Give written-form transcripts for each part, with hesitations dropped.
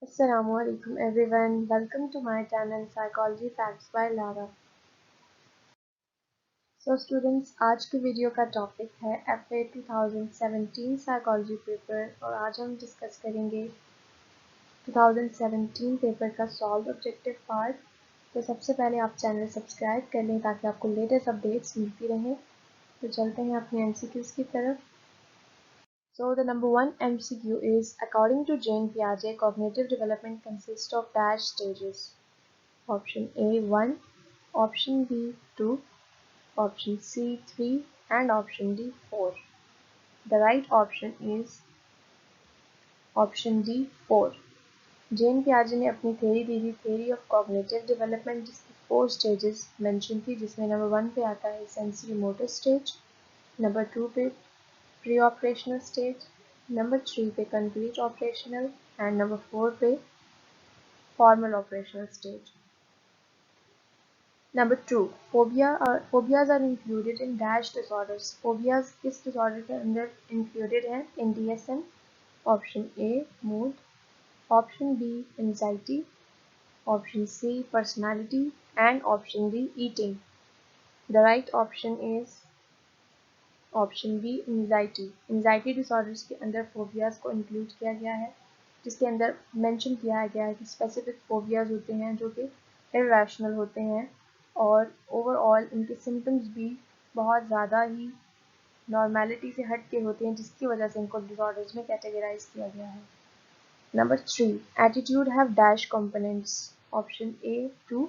Assalamualaikum everyone, welcome to my channel Psychology Facts by Lara। Students, आज के video का topic है FA 2017 psychology paper और आज हम डिस्कस करेंगे 2017 पेपर का सॉल्व ऑब्जेक्टिव पार्ट। तो सबसे पहले आप चैनल सब्सक्राइब कर लें ताकि आपको लेटेस्ट अपडेट्स मिलती रहें। तो चलते हैं अपने MCQs की तरफ। So the number one MCQ is, according to Jane Piaget, cognitive development consists of dash stages. Option A 1, option B 2, option C 3 and option D 4. The right option is option D 4. जेन पियाजे ने अपनी theory दी थी, theory of cognitive development, जिसकी 4 stages mention थी, जिसमें number 1 पे आता है sensory motor stage, number 2 पे प्री ऑपरेशनल स्टेज, नंबर 3 पे कंप्लीट ऑपरेशनल एंड नंबर 4 पे formal operational stage. Number 2, phobias are included in dash disorders. Phobias किस disorder के अंदर included हैं? In DSM. Option A mood, option B anxiety, option C personality and option D eating. The right option is option B anxiety. Anxiety disorders के अंदर phobias को include किया गया है, जिसके अंदर mention किया गया है कि specific phobias होते हैं जो कि irrational होते हैं और ओवरऑल इनके सिम्टम्स भी बहुत ज़्यादा ही नॉर्मेलिटी से हट के होते हैं, जिसकी वजह से इनको डिसऑर्डर्स में कैटेगराइज किया गया है। Number 3, attitude have dash components. Option A 2,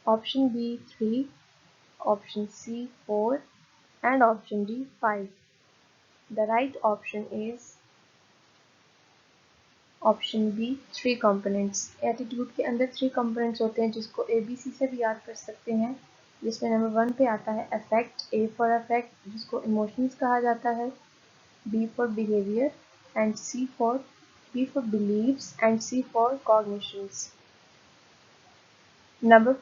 option B 3, option C 4 and option D 5। The right option is option B 3 components. एटीट्यूड के अंदर 3 कंपोनेंट्स होते हैं जिसको ABC से भी याद कर सकते हैं, जिसमें नंबर 1 पे आता है अफेक्ट, A फॉर अफेक्ट जिसको इमोशंस कहा जाता है, B for behaviour and B for believes and C for cognitions. Number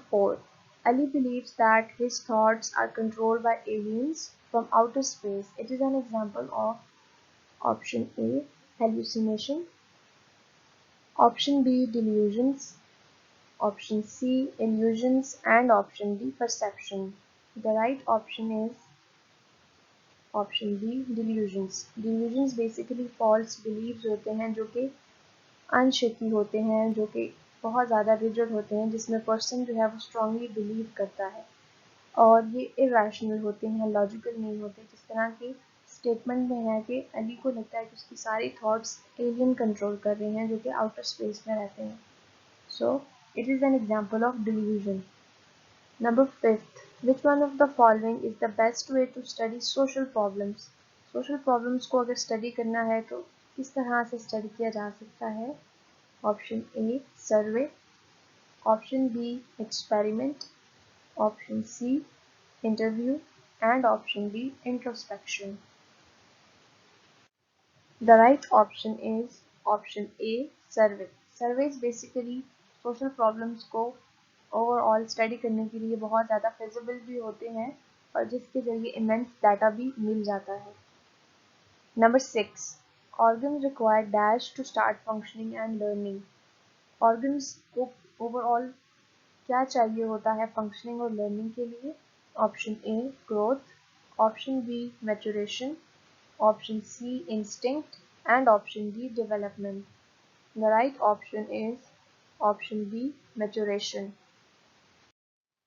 4, Ali believes that his thoughts are controlled by aliens from outer space. It is an example of option A hallucination, option B delusions, option C illusions and option D perception. The right option is option B delusions. Delusions basically false beliefs होते हैं जो कि अनशेकी होते हैं, जो कि बहुत ज़्यादा रिजिड होते हैं, जिसमें पर्सन जो है वो स्ट्रांगली बिलीव करता है और ये इरेशनल होते हैं, लॉजिकल नहीं होते। जिस तरह की स्टेटमेंट में है कि अली को लगता है कि उसकी सारी थॉट्स एलियन कंट्रोल कर रहे हैं जो कि आउटर स्पेस में रहते हैं। So it is an example of delusion. Number 5, which one of the following is the best way to study social problems? Social problems को अगर study करना है तो किस तरह से study किया जा सकता है? Option A survey, option B experiment, option C interview and option D introspection. The right option is option A survey. Surveys basically social problems को ओवरऑल स्टडी करने के लिए बहुत ज़्यादा फिजिबल भी होते हैं और जिसके जरिए इमेंस डाटा भी मिल जाता है। Number 6, organs require dash to start functioning and learning. Organs को ओवरऑल क्या चाहिए होता है फंक्शनिंग और लर्निंग के लिए? Option A growth, option B maturation, option C instinct and option D development. The right option is option B maturation.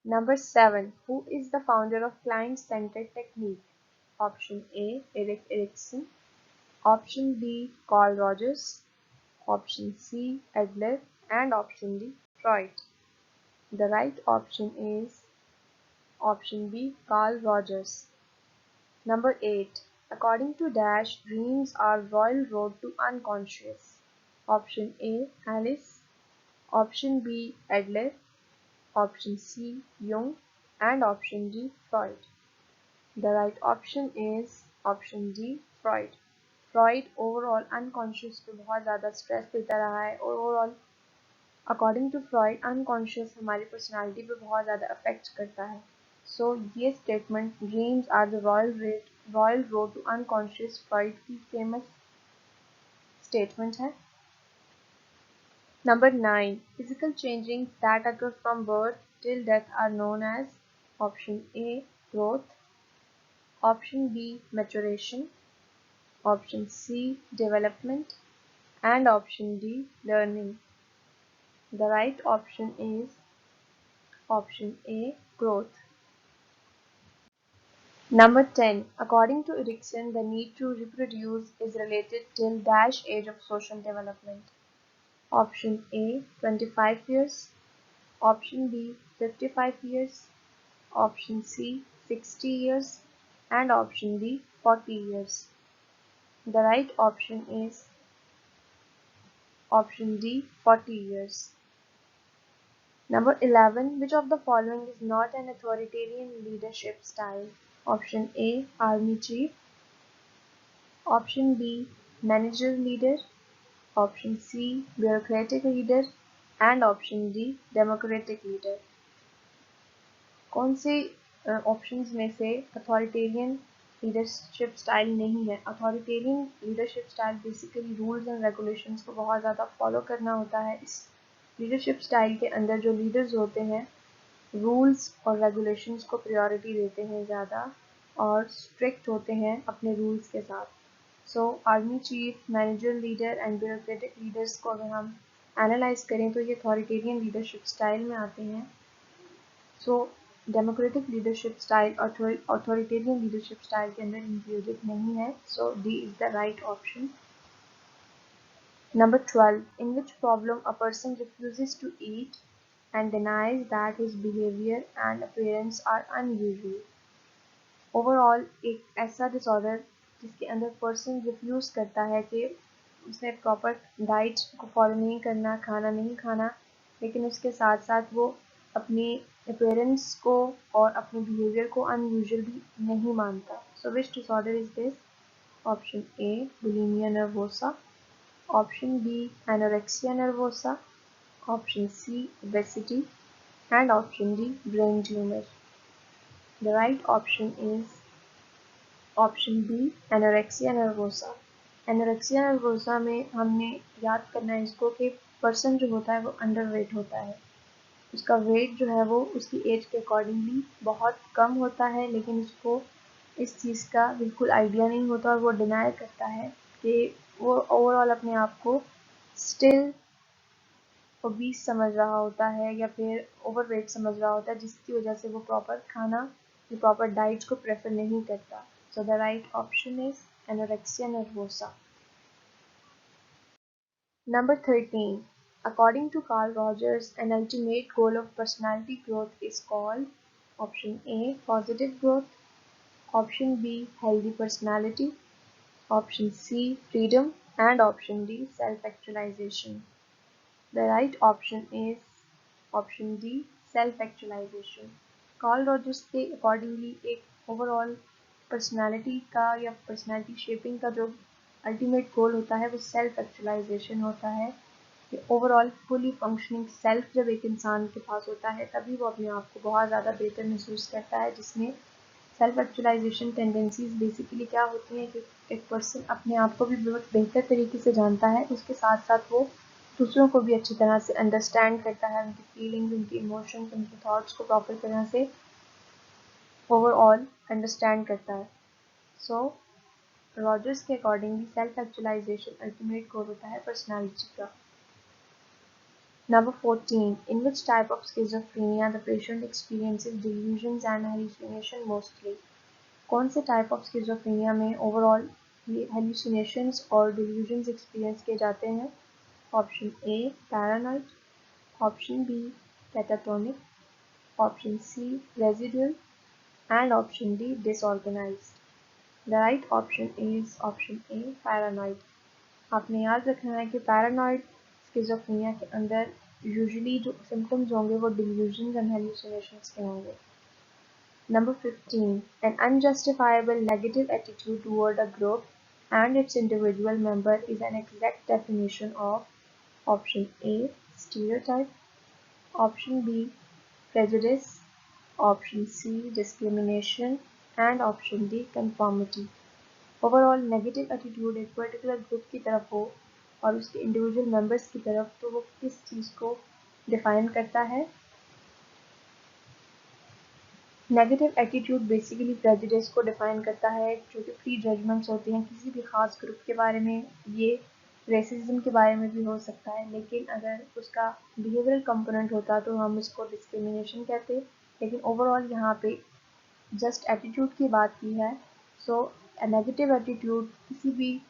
Number 7, who is the founder of client-centered technique? Option A Erik Erikson, option B Carl Rogers, option C Adler and option D Freud. The right option is option B Carl Rogers. Number 8, according to Dash, dreams are royal road to unconscious. Option A Alice, option B Adler, option C Jung and option D Freud. The right option is option D Freud. Freud overall unconscious पे बहुत ज़्यादा stress देता रहा है और overall according to Freud unconscious हमारी personality पे बहुत ज़्यादा अफेक्ट करता है। सो ये statement dreams are the royal road to unconscious Freud की फेमस स्टेटमेंट है। Number 9. Physical changes that occur from birth till death are known as option A. Growth, option B. Maturation, option C. Development, and option D. Learning. The right option is option A. Growth. Number 10. According to Erikson, the need to reproduce is related till dash age of social development. Option A 25 years, option B 55 years, option C 60 years, and option D 40 years. The right option is option D 40 years. Number 11. Which of the following is not an authoritarian leadership style? Option A Army Chief, option B Manager Leader, option C Bureaucratic Leader, and option D Democratic Leader. कौन से options में से authoritarian leadership style नहीं है? Authoritarian leadership style basically rules and regulations को बहुत ज़्यादा follow करना होता है। इस लीडरशिप स्टाइल के अंदर जो लीडर्स होते हैं रूल्स और रेगुलेशंस को प्रायोरिटी देते हैं ज़्यादा और स्ट्रिक्ट होते हैं अपने रूल्स के साथ। So army chief, manager leader and bureaucratic leaders को अगर हम एनालाइज करें तो ये अथॉरिटेरियन लीडरशिप स्टाइल में आते हैं। So democratic leadership style authoritarian leadership style के अंदर इंक्लूडेड नहीं है। So D is the right option. Number 12. In which problem a person refuses to eat and denies that his behavior and appearance are unusual? Overall एक ऐसा disorder जिसके अंदर person refuse करता है कि उसने प्रॉपर डाइट को फॉलो नहीं करना, खाना नहीं खाना, लेकिन उसके साथ साथ वो अपनी अपीयरेंस को और अपने बिहेवियर को अनयूजुअल भी नहीं मानता। So which disorder is this? Option A bulimia nervosa, option B anorexia nervosa, option C obesity, and option D brain tumor. The right option is option B anorexia nervosa. Anorexia nervosa में हमने याद करना है इसको कि person जो होता है वो अंडर वेट होता है, उसका वेट जो है वो उसकी एज के अकॉर्डिंगली बहुत कम होता है, लेकिन उसको इस चीज़ का बिल्कुल आइडिया नहीं होता और वो डिनाई करता है कि वो ओवरऑल अपने आप को स्टिल ओबीस समझ रहा होता है या फिर ओवरवेट समझ रहा होता है, जिसकी वजह से वो प्रॉपर खाना या प्रॉपर डाइट को प्रेफर नहीं करता। सो the right option is anorexia nervosa. Number 13. According to Carl Rogers, an ultimate goal of personality growth is called option A positive growth, option B healthy personality, option C freedom, and option D self actualization. The right option is option D self actualization. Karl Rogers के accordingly एक overall personality का या personality shaping का जो ultimate goal होता है वो self actualisation होता है। कि ओवरऑल फुली फंक्शनिंग सेल्फ जब एक इंसान के पास होता है तभी वो अपने आप को बहुत ज़्यादा बेहतर महसूस करता है, जिसमें सेल्फ एक्चुअलाइजेशन टेंडेंसीज बेसिकली क्या होती हैं कि एक पर्सन अपने आप को भी बहुत बेहतर तरीके से जानता है, उसके साथ साथ वो दूसरों को भी अच्छी तरह से अंडरस्टैंड करता है, उनकी फीलिंग्स, उनकी इमोशंस, उनकी थॉट्स को प्रॉपर तरह से ओवरऑल अंडरस्टैंड करता है। सो रॉजर्स के accordingly self actualization ultimate goal होता है पर्सनालिटी का। Number 14. In which type of schizophrenia the patient experiences delusions and hallucination mostly? कौन से टाइप ऑफ स्किज़ोफ्रेनिया में ओवरऑल ये हेलुसिनेशंस और डिल्यूजन्स एक्सपीरियंस किए जाते हैं? Option A paranoid, option B catatonic, option C residual, and option D disorganized. The right option is option A paranoid. आपने याद रखना है कि पैरानॉइड स्किज़ोफ्रेनिया के अंदर यूजुअली जो सिम्टम्स होंगे वो डिल्यूजन्स एंड हेलुसिनेशंस के होंगे। Number 15. An unjustifiable negative attitude toward a group and its individual member is an exact definition of option A. Stereotype, option B. Prejudice, option C. Discrimination, and option D. Conformity. Overall negative attitude एक particular group की तरफ हो और उसके individual members की तरफ, तो वो किस चीज़ को डिफाइन करता है। नेगेटिव एटीट्यूड बेसिकली प्रेजुडिस को डिफाइन करता है, जो कि प्री जजमेंट्स होते हैं किसी भी खास ग्रुप के बारे में। ये रेसिज्म के बारे में भी हो सकता है, लेकिन अगर उसका बिहेवियरल कंपोनेंट होता तो हम इसको डिस्क्रिमिनेशन कहते। लेकिन ओवरऑल यहाँ पे जस्ट एटीट्यूड की बात की है। सो नेगेटिव एटीट्यूड किसी भी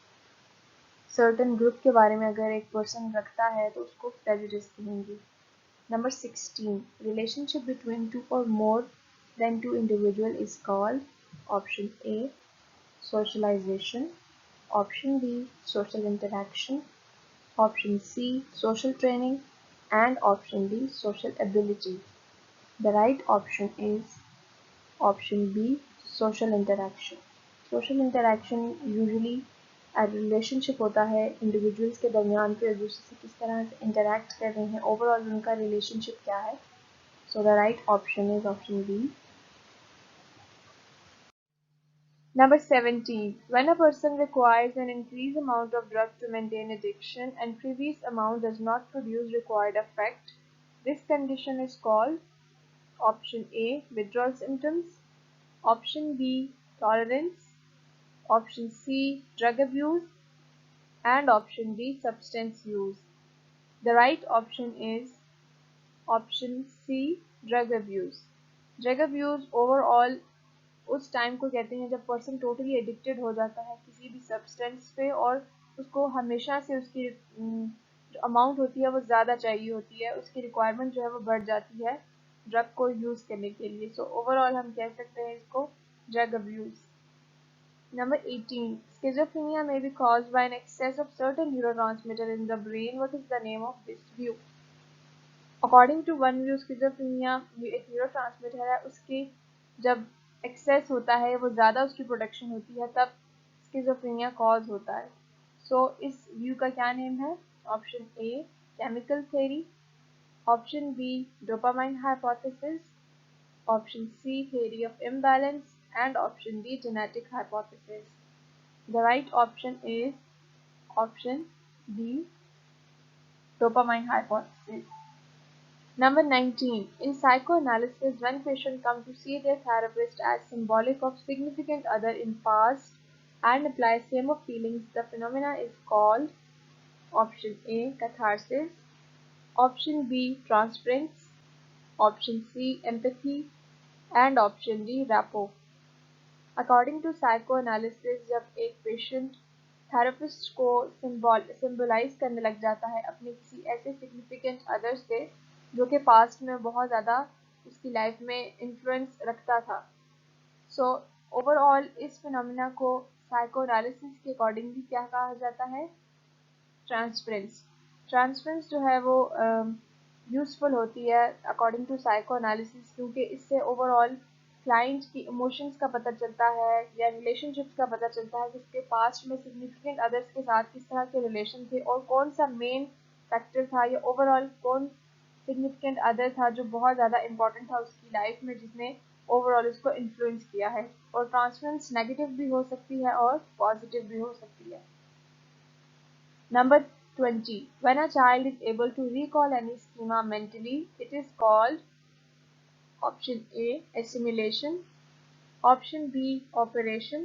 सर्टेन ग्रुप के बारे में अगर एक पर्सन रखता है तो उसको प्रेजुडिस कहेंगे। Number 16. Relationship between two or more than two individuals is called option A. Socialization, option B. Social interaction, option C. Social training, and option D. Social ability. The right option is option B. Social interaction. Social interaction usually relationship होता है individuals के दरमियान पे, एक दूसरे से किस तरह से इंटरेक्ट कर रहे हैं, ओवरऑल उनका रिलेशनशिप क्या है। So the right option is option B. Number 17. When a person requires an increased amount of drug to maintain addiction and previous amount does not produce required effect, this condition is called option A. Withdrawal symptoms, option B. Tolerance, option C. Drug abuse, and option D. Substance use. The right option is option C. Drug abuse. Drug abuse overall उस time को कहते हैं जब person totally addicted हो जाता है किसी भी सब्सटेंस पे, और उसको हमेशा से उसकी जो अमाउंट होती है वो ज़्यादा चाहिए होती है, उसकी रिक्वायरमेंट जो है वो बढ़ जाती है ड्रग को यूज़ करने के लिए। सो ओवरऑल हम कह सकते हैं इसको drug abuse. Number 18. Schizophrenia may be caused by an excess of certain neurotransmitter in the brain. What is the name of this view? According to one view schizophrenia एक neurotransmitter है, उसकी जब access होता है, वो ज़्यादा उसकी प्रोडक्शन होती है, तब स्किज़ोफ्रेनिया कॉज होता है। सो इस व्यू का क्या नेम है? Option A chemical theory, option B dopamine hypothesis, option C theory of imbalance, and option D genetic hypothesis. The right option is option B dopamine hypothesis. Number 19. In psychoanalysis, when patients come to see their therapist as symbolic of significant other in past and apply same of feelings, the phenomena is called option A. Catharsis, option B. Transference, option C. Empathy, and option D. Rapport. According to psychoanalysis, जब एक patient therapist को symbolize करने लग जाता है अपने किसी ऐसे सिग्निफिकेंट अदर से जो कि पास्ट में बहुत ज़्यादा उसकी लाइफ में इन्फ्लुएंस रखता था। सो ओवरऑल इस फिनोमिना को साइकोएनालिसिस के अकॉर्डिंगली क्या कहा जाता है? ट्रांसफरेंस। ट्रांसफरेंस जो है वो यूज़फुल होती है अकॉर्डिंग टू साइकोएनालिसिस, क्योंकि इससे ओवरऑल क्लाइंट की इमोशंस का पता चलता है या रिलेशनशिप्स का पता चलता है कि उसके पास्ट में सिग्निफिकेंट अदर्स के साथ किस तरह के रिलेशन थे और कौन सा मेन फैक्टर था या ओवरऑल कौन सिग्निफिकेंट अदर था जो बहुत ज़्यादा इंपॉर्टेंट था उसकी लाइफ में, जिसने ओवरऑल उसको इन्फ्लुएंस किया है। और ट्रांसफरेंस नेगेटिव भी हो सकती है और पॉजिटिव भी हो सकती है। Number 20. When a child is able to recall any schema mentally, it is called option A. Assimilation, option B. Operation,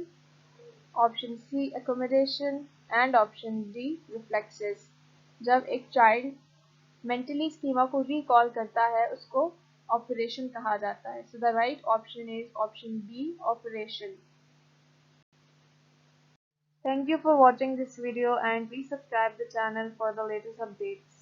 option C. Accommodation, and option D. Reflexes. जब एक चाइल्ड मेंटली स्कीमा को recall करता है उसको operation कहा जाता है। So the right option is option B operation. Thank you for watching this video and please subscribe the channel for the latest updates.